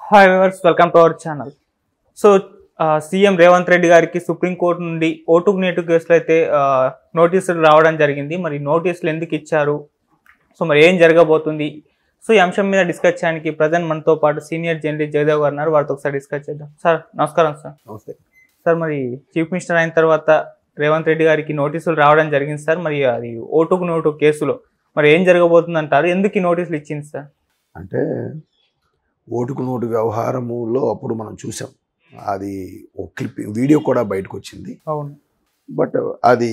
Hi viewers, welcome to our channel. So CM Revanth Reddy గారికి supreme court నుండి ఓటుకు నేటు కేసులో అయితే నోటీసులు రావడం జరిగింది. మరి నోటీసులు ఎందుకు ఇచ్చారు, సో మరి ఏం జరగబోతుంది, సో ఈ అంశం మీద డిస్కస్ చేయడానికి ప్రజెంట్ మనతో పాటు సీనియర్ జర్నలిస్ట్ జగదేవ్ గారు ఉన్నారు. వారితో ఒకసారి డిస్కస్ చేద్దాం. సార్ నమస్కారం. సార్ నమస్తే సార్, మరి చీఫ్ మినిస్టర్ అయిన తర్వాత రేవంత్ రెడ్డి గారికి నోటీసులు రావడం జరిగింది సార్. మరి అది ఓటుకు నోటు కేసులో మరి ఏం జరగబోతుంది అంటారు, ఎందుకు ఈ నోటీసులు ఇచ్చింది సార్? అంటే ఓటుకు నోటు వ్యవహారములో అప్పుడు మనం చూసాం, అది ఒక క్లిప్ వీడియో కూడా బయటకు వచ్చింది. అవును. బట్ అది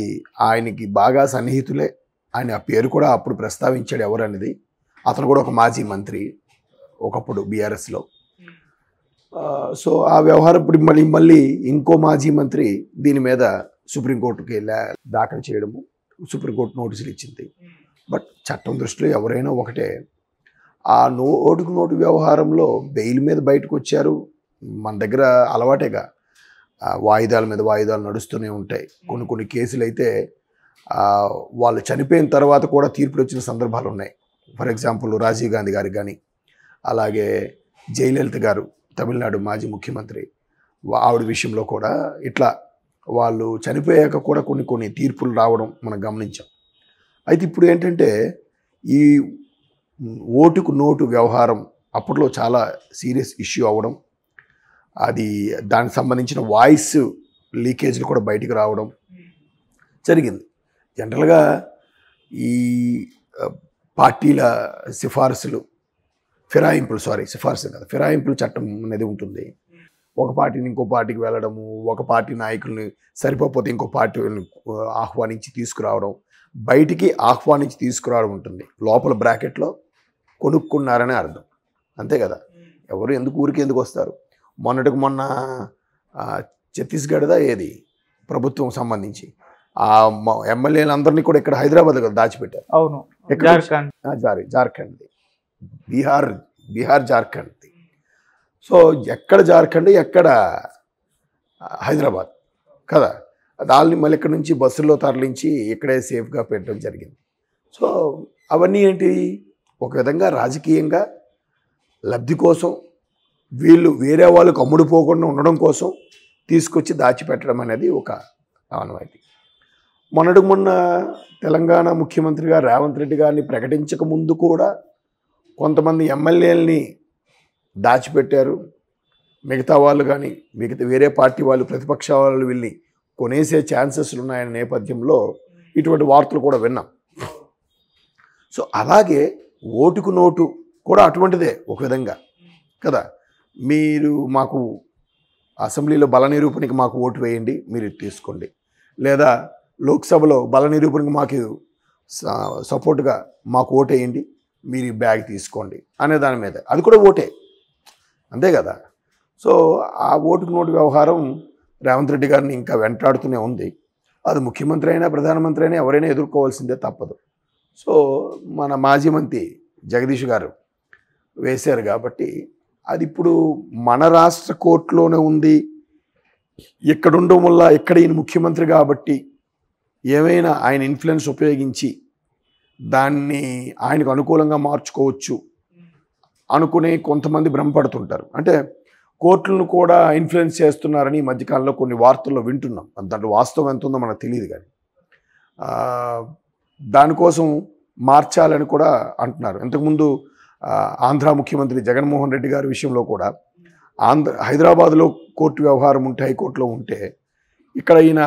ఆయనకి బాగా సన్నిహితులే, ఆయన ఆ పేరు కూడా అప్పుడు ప్రస్తావించాడు ఎవరనేది. అతను కూడా ఒక మాజీ మంత్రి ఒకప్పుడు బీఆర్ఎస్లో. సో ఆ వ్యవహారం ఇప్పుడు మళ్ళీ ఇంకో మాజీ మంత్రి దీని మీద సుప్రీంకోర్టుకి దాఖలు చేయడము, సుప్రీంకోర్టు నోటీసులు ఇచ్చింది. బట్ చట్టం దృష్టిలో ఎవరైనా ఒకటే. ఆ ఓటుకు నోటు వ్యవహారంలో బెయిల్ మీద బయటకు వచ్చారు. మన దగ్గర అలవాటేగా, వాయిదాల మీద వాయిదాలు నడుస్తూనే ఉంటాయి. కొన్ని కేసులు అయితే వాళ్ళు చనిపోయిన తర్వాత కూడా తీర్పులు వచ్చిన సందర్భాలు ఉన్నాయి. ఫర్ ఎగ్జాంపుల్ రాజీవ్ గాంధీ గారికి కానీ, అలాగే జయలలిత గారు తమిళనాడు మాజీ ముఖ్యమంత్రి, ఆవిడ విషయంలో కూడా ఇట్లా వాళ్ళు చనిపోయాక కూడా కొన్ని తీర్పులు రావడం మనం గమనించాం. అయితే ఇప్పుడు ఏంటంటే ఈ ఓటుకు నోటు వ్యవహారం అప్పట్లో చాలా సీరియస్ ఇష్యూ అవ్వడం, అది దానికి సంబంధించిన వాయిస్ లీకేజ్లు కూడా బయటికి రావడం జరిగింది. జనరల్గా ఈ పార్టీల సిఫార్సులు ఫిరాయింపులు చట్టం అనేది ఉంటుంది. ఒక పార్టీని ఇంకో పార్టీకి వెళ్ళడము, ఒక పార్టీ నాయకుల్ని సరిపోతే ఇంకో పార్టీని ఆహ్వానించి తీసుకురావడం, బయటికి ఆహ్వానించి తీసుకురావడం ఉంటుంది. లోపల బ్రాకెట్లో కొనుక్కున్నారనే అర్థం, అంతే కదా. ఎవరు ఊరికి ఎందుకు వస్తారు? మొన్నటికి మొన్న ఛత్తీస్గఢ్దా ఏది ప్రభుత్వం సంబంధించి ఆ ఎమ్మెల్యేలందరినీ కూడా ఇక్కడ హైదరాబాద్ దాచిపెట్టారు. అవును. జార్ఖండ్, బీహార్ జార్ఖండ్. సో ఎక్కడ జార్ఖండ్, ఎక్కడ హైదరాబాద్ కదా. దాన్ని మళ్ళీ ఇక్కడ నుంచి బస్సుల్లో తరలించి ఇక్కడే సేఫ్గా పెట్టడం జరిగింది. సో అవన్నీ ఏంటి, ఒక విధంగా రాజకీయంగా లబ్ధి కోసం, వీళ్ళు వేరే వాళ్ళకు అమ్ముడుపోకుండా ఉండడం కోసం తీసుకొచ్చి దాచిపెట్టడం అనేది ఒక ఆనవాయితీ. మొన్న తెలంగాణ ముఖ్యమంత్రిగా రేవంత్ రెడ్డి గారిని ప్రకటించక ముందు కూడా కొంతమంది ఎమ్మెల్యేలని దాచిపెట్టారు. మిగతా వాళ్ళు కానీ వేరే పార్టీ వాళ్ళు, ప్రతిపక్ష వాళ్ళు వీళ్ళని కొనేసే ఛాన్సెస్లు ఉన్నాయనే నేపథ్యంలో ఇటువంటి వార్తలు కూడా విన్నాం. సో అలాగే ఓటుకు నోటు కూడా అటువంటిదే ఒక విధంగా కదా. మీరు మాకు అసెంబ్లీలో బల నిరూపణకి మాకు ఓటు వేయండి, మీరు తీసుకోండి, లేదా లోక్సభలో బల నిరూపణకి మాకు సపోర్ట్గా మాకు ఓటు వేయండి, మీరు ఈ బ్యాగ్ తీసుకోండి అనే దాని మీద, అది కూడా ఓటే, అంతే కదా. సో ఆ ఓటుకు నోటు వ్యవహారం రేవంత్ రెడ్డి గారిని ఇంకా వెంటాడుతూనే ఉంది. అది ముఖ్యమంత్రి అయినా ప్రధానమంత్రి అయినా ఎవరైనా ఎదుర్కోవాల్సిందే, తప్పదు. సో మన మాజీ మంత్రి జగదీష్ గారు వేశారు కాబట్టి అది ఇప్పుడు మన రాష్ట్ర కోర్టులోనే ఉంది. ఇక్కడ ఉండడం వల్ల, ఇక్కడ ఈయన ముఖ్యమంత్రి కాబట్టి ఏమైనా ఆయన ఇన్ఫ్లుయెన్స్ ఉపయోగించి దాన్ని ఆయనకు అనుకూలంగా మార్చుకోవచ్చు అనుకునే కొంతమంది భ్రమపడుతుంటారు. అంటే కోర్టులను కూడా ఇన్ఫ్లుయెన్స్ చేస్తున్నారని ఈ మధ్యకాలంలో కొన్ని వార్తల్లో వింటున్నాం. దాంట్లో వాస్తవం ఎంత ఉందో మనకు తెలియదు, కానీ దానికోసం మార్చాలని కూడా అంటున్నారు. ఇంతకుముందు ఆంధ్ర ముఖ్యమంత్రి జగన్మోహన్ రెడ్డి గారి విషయంలో కూడా హైదరాబాద్లో కోర్టు వ్యవహారం ఉంటే, హైకోర్టులో ఉంటే, ఇక్కడ ఈయన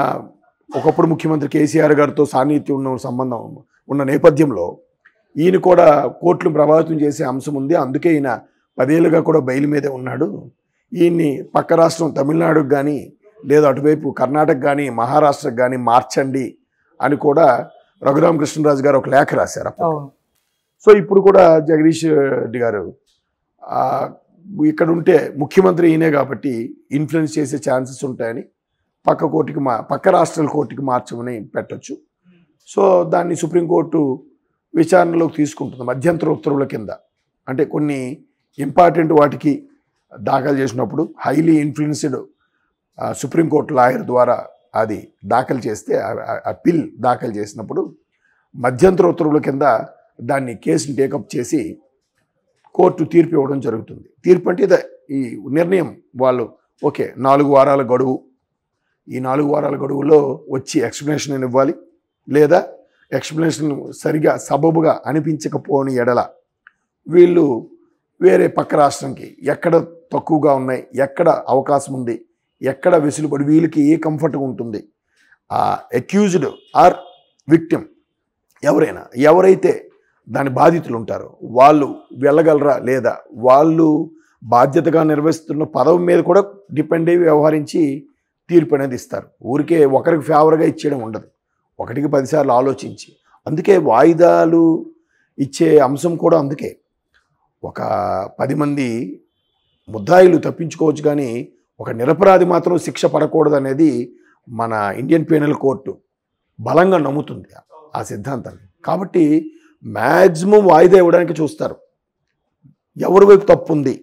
ఒకప్పుడు ముఖ్యమంత్రి కేసీఆర్ గారితో సాన్నిహిత్యం సంబంధం ఉన్న నేపథ్యంలో ఈయన కూడా కోర్టును ప్రభావితం చేసే అంశం ఉంది. అందుకే ఈయన 10 ఏళ్ళుగా కూడా బెయిల్ మీదే ఉన్నాడు. ఈయన్ని పక్క రాష్ట్రం తమిళనాడుకు కానీ, లేదా అటువైపు కర్ణాటక కానీ, మహారాష్ట్రకు కానీ మార్చండి అని కూడా రఘురామకృష్ణరాజు గారు ఒక లేఖ రాశారు. సో ఇప్పుడు కూడా జగదీష్ రెడ్డి గారు ఇక్కడ ఉంటే ముఖ్యమంత్రి ఈయనే కాబట్టి ఇన్ఫ్లుయెన్స్ చేసే ఛాన్సెస్ ఉంటాయని పక్క రాష్ట్రాల కోర్టుకి మార్చమని పెట్టచ్చు. సో దాన్ని సుప్రీంకోర్టు విచారణలోకి తీసుకుంటుంది మధ్యంతర ఉత్తర్వుల కింద. అంటే కొన్ని ఇంపార్టెంట్ వాటికి దాఖలు చేసినప్పుడు హైలీ ఇన్ఫ్లుయెన్స్డ్ సుప్రీంకోర్టు లాయర్ ద్వారా అది దాఖలు చేస్తే, అప్పీల్ దాఖలు చేసినప్పుడు మధ్యంతర ఉత్తర్వుల కింద దాన్ని కేసుని టేకప్ చేసి కోర్టు తీర్పు ఇవ్వడం జరుగుతుంది. తీర్పు అంటే ఇదే, ఈ నిర్ణయం వాళ్ళు ఓకే 4 వారాల గడువు, ఈ 4 వారాల గడువులో వచ్చి ఎక్స్ప్లెనేషన్ ఇవ్వాలి, లేదా ఎక్స్ప్లెనేషన్ సరిగా సబబుగా అనిపించకపోని ఎడల వీళ్ళు వేరే పక్క రాష్ట్రంకి ఎక్కడ తక్కువగా ఉన్నాయి, ఎక్కడ అవకాశం ఉంది, ఎక్కడ వెసులుబడి వీళ్ళకి ఏ కంఫర్ట్గా ఉంటుంది, ఆ అక్యూజ్డ్ ఆర్ విక్టిమ్ ఎవరైతే దాని బాధితులు ఉంటారో వాళ్ళు వెళ్ళగలరా లేదా, వాళ్ళు బాధ్యతగా నిర్వహిస్తున్న పదవి మీద కూడా డిపెండ్ అయ్యి వ్యవహరించి తీర్పు అనేది ఇస్తారు. ఊరికే ఒకరికి ఫేవర్గా ఇచ్చేయడం ఉండదు, 1కి 10 సార్లు ఆలోచించి. అందుకే వాయిదాలు ఇచ్చే అంశం కూడా అందుకే. ఒక 10 మంది ముద్దాయిలు తప్పించుకోవచ్చు, కానీ ఒక నిరపరాధి మాత్రం శిక్ష పడకూడదు అనేది మన ఇండియన్ పీనల్ కోర్టు బలంగా నమ్ముతుంది ఆ సిద్ధాంతాన్ని. కాబట్టి మ్యాక్సిమం వాయిదా ఇవ్వడానికి చూస్తారు. ఎవరి వైపు తప్పు ఉంది,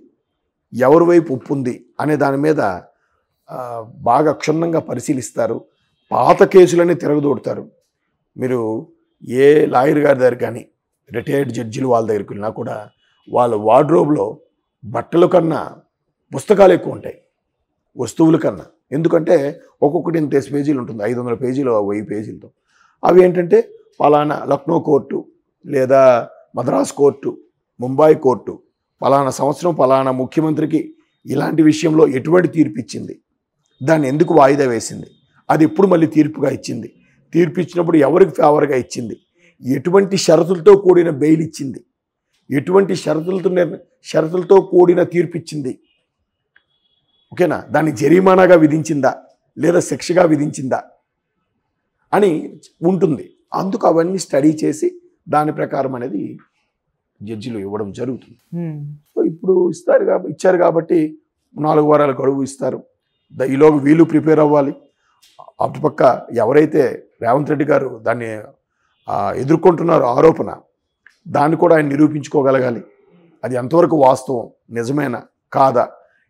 ఎవరి వైపు ఉప్పు ఉంది అనే దాని మీద బాగా క్షుణ్ణంగా పరిశీలిస్తారు. పాత కేసులన్నీ తిరగదోడుతారు. మీరు ఏ లాయర్ గారి దగ్గర కానీ రిటైర్డ్ జడ్జిలు వాళ్ళ దగ్గరికి వెళ్ళినా కూడా వాళ్ళ వార్డ్రోబ్లో బట్టల కన్నా పుస్తకాలు ఎక్కువ ఉంటాయి వస్తువుల కన్నా. ఎందుకంటే ఒక్కొక్కటి ఇంత పేజీలు ఉంటుంది, 500 పేజీలు 1000 పేజీలతో. అవి ఏంటంటే పలానా లక్నో కోర్టు లేదా మద్రాస్ కోర్టు, ముంబై కోర్టు పలానా సంవత్సరం పలానా ముఖ్యమంత్రికి ఇలాంటి విషయంలో ఎటువంటి తీర్పు ఇచ్చింది, దాన్ని ఎందుకు వాయిదా వేసింది, అది ఎప్పుడు మళ్ళీ తీర్పుగా ఇచ్చింది, తీర్పు ఇచ్చినప్పుడు ఎవరికి ఫేవర్గా ఇచ్చింది, ఎటువంటి షరతులతో కూడిన బెయిల్ ఇచ్చింది, ఎటువంటి షరతులతో కూడిన తీర్పు ఇచ్చింది, ఓకేనా, దాన్ని జరిమానాగా విధించిందా లేదా శిక్షగా విధించిందా అని ఉంటుంది. అందుకు అవన్నీ స్టడీ చేసి దాని ప్రకారం అనేది జడ్జిలు ఇవ్వడం జరుగుతుంది. సో ఇప్పుడు ఇచ్చారు కాబట్టి 4 వారాల గడువు ఇస్తారు. ఈలోగా వీళ్ళు ప్రిపేర్ అవ్వాలి. అటుపక్క ఎవరైతే రేవంత్ రెడ్డి గారు దాన్ని ఎదుర్కొంటున్నారో ఆరోపణ, దాన్ని కూడా ఆయన నిరూపించుకోగలగాలి. అది ఎంతవరకు వాస్తవం, నిజమేనా కాదా,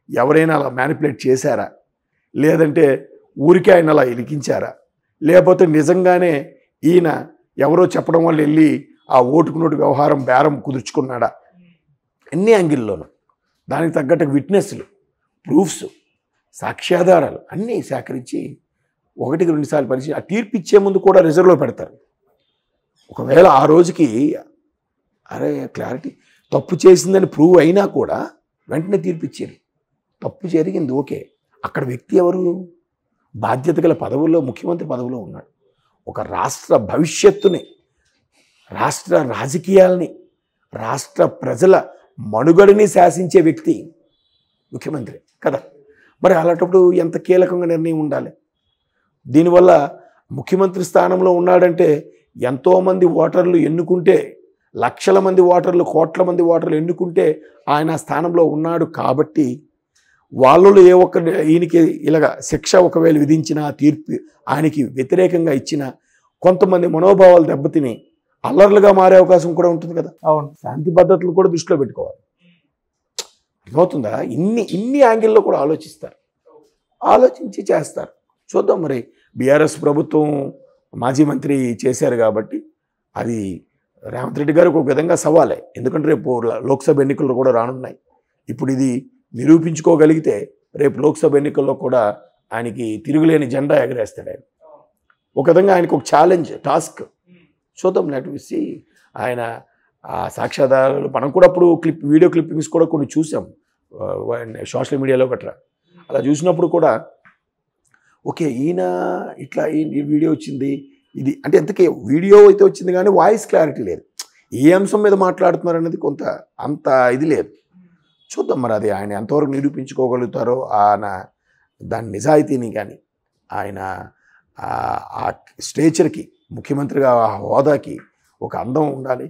ఎవరైనా అలా మ్యానిపులేట్ చేశారా, లేదంటే ఊరికే ఆయన అలా ఇరికించారా, లేకపోతే నిజంగానే ఈయన ఎవరో చెప్పడం వల్ల వెళ్ళి ఆ ఓటుకు నోటు వ్యవహారం బేరం కుదుర్చుకున్నాడా, అన్ని యాంగిల్లోనూ దానికి తగ్గట్టు విట్నెస్లు, ప్రూఫ్స్, సాక్ష్యాధారాలు అన్నీ సేకరించి 1కి 2 సార్లు పరిశీలి ఆ తీర్పు ఇచ్చే ముందు కూడా రిజర్వ్లో పెడతారు. ఒకవేళ ఆ రోజుకి అరే క్లారిటీ తప్పు చేసిందని ప్రూవ్ అయినా కూడా వెంటనే తీర్పు ఇచ్చారు. తప్పు జరిగింది ఓకే, అక్కడ వ్యక్తి ఎవరు, బాధ్యత గల పదవుల్లో ముఖ్యమంత్రి పదవిలో ఉన్నాడు. ఒక రాష్ట్ర భవిష్యత్తుని, రాష్ట్ర రాజకీయాలని, రాష్ట్ర ప్రజల మనుగడని శాసించే వ్యక్తి ముఖ్యమంత్రి కదా. మరి అలాంటప్పుడు ఎంత కీలకంగా నిర్ణయం ఉండాలి. దీనివల్ల ముఖ్యమంత్రి స్థానంలో ఉన్నాడంటే ఎంతోమంది ఓటర్లు ఎన్నుకుంటే, లక్షల మంది ఓటర్లు, కోట్ల మంది ఓటర్లు ఎన్నుకుంటే ఆయన స్థానంలో ఉన్నాడు. కాబట్టి వాళ్ళలో ఏ ఒక్క ఈయనకి ఇలాగ శిక్ష ఒకవేళ విధించిన తీర్పు ఆయనకి వ్యతిరేకంగా ఇచ్చిన కొంతమంది మనోభావాలు దెబ్బతిని అల్లర్లుగా మారే అవకాశం కూడా ఉంటుంది కదా. అవును, శాంతి భద్రతలు కూడా దృష్టిలో పెట్టుకోవాలి. అర్థమవుతుందా? ఇన్ని యాంగిల్లో కూడా ఆలోచించి చేస్తారు. చూద్దాం. మరి బీఆర్ఎస్ ప్రభుత్వం మాజీ మంత్రి చేశారు కాబట్టి అది రేవంత్ రెడ్డి గారికి ఒక విధంగా సవాలే. ఎందుకంటే రేపు లోక్సభ ఎన్నికలు కూడా రానున్నాయి. ఇప్పుడు ఇది నిరూపించుకోగలిగితే రేపు లోక్సభ ఎన్నికల్లో కూడా ఆయనకి తిరుగులేని జెండా ఎగరేస్తాడు ఆయన. ఒక విధంగా ఆయనకు ఒక ఛాలెంజ్, టాస్క్. చూద్దాం. లేకపోతే ఆయన సాక్ష్యాధారాలు మనం కూడా అప్పుడు వీడియో క్లిప్పింగ్స్ కూడా కొన్ని చూసాం సోషల్ మీడియాలో గట్రా. అలా చూసినప్పుడు కూడా ఓకే ఈయన ఇట్లా ఈ వీడియో వచ్చింది, ఇది అంటే ఎంతకే వీడియో అయితే వచ్చింది కానీ వాయిస్ క్లారిటీ లేదు, ఏ అంశం మీద మాట్లాడుతున్నారు అనేది కొంత అంత ఇది లేదు. చూద్దాం మరి అది ఆయన ఎంతవరకు నిరూపించుకోగలుగుతారో, ఆయన దాని నిజాయితీని కానీ, ఆయన ఆ స్టేచర్కి, ముఖ్యమంత్రిగా ఆ హోదాకి ఒక అందం ఉండాలి.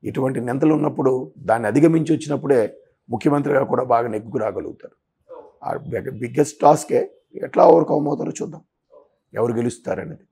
ఇటువంటి నెంతలు ఉన్నప్పుడు దాన్ని అధిగమించి వచ్చినప్పుడే ముఖ్యమంత్రిగా కూడా బాగా నెగ్గుకు రాగలుగుతారు. ఆ బిగ్గెస్ట్ టాస్కే ఎట్లా ఓవర్కమ్ అవుతారో చూద్దాం, ఎవరు గెలుస్తారనేది.